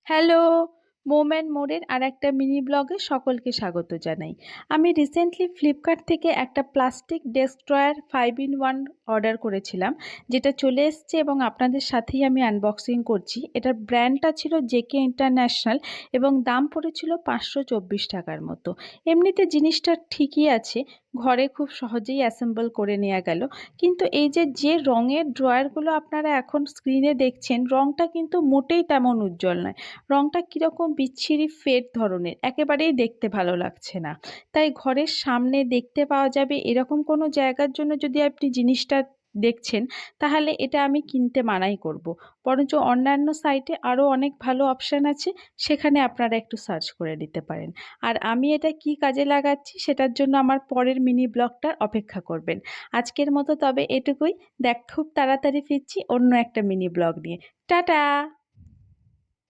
Hello! মোম and মোরের আরেকটা mini ব্লগে সকলকে স্বাগত জানাই। আমি রিসেন্টলি ফ্লিপকার্ট থেকে একটা plastic desk drawer 5 in 1 order করেছিলাম, যেটা চলে এসছে এবং আপনাদের সাথেই আমি আনবক্সিং করছি। এটার ব্র্যান্ডটা ছিল জেকে ইন্টারন্যাশনাল এবং দাম পড়েছিল 524 টাকার মতো। এমনিতে জিনিসটা ঠিকই আছে, ঘরে খুব সহজেই অ্যাসেম্বল করে নেওয়া গেল। কিন্তু এই যে রঙের ড্রয়ারগুলো আপনারা এখন স্ক্রিনে দেখছেন, রঙটা কিন্তু মোটেই তেমন উজ্জ্বল নয়। রংটা কিরকম বিচ্ছিরি ফেড ধরনের, একেবারেই দেখতে ভালো লাগছে না। তাই ঘরের সামনে দেখতে পাওয়া যাবে এরকম কোনো জায়গার জন্য যদি আপনি জিনিসটা দেখছেন, তাহলে এটা আমি কিনতে মানাই করব। বরঞ্চ অন্যান্য সাইটে আরও অনেক ভালো অপশান আছে, সেখানে আপনারা একটু সার্চ করে নিতে পারেন। আর আমি এটা কি কাজে লাগাচ্ছি সেটার জন্য আমার পরের মিনি ব্লগটার অপেক্ষা করবেন। আজকের মতো তবে এটুকুই। খুব তাড়াতাড়ি ফিরছি অন্য একটা মিনি ব্লগ নিয়ে। টাটা!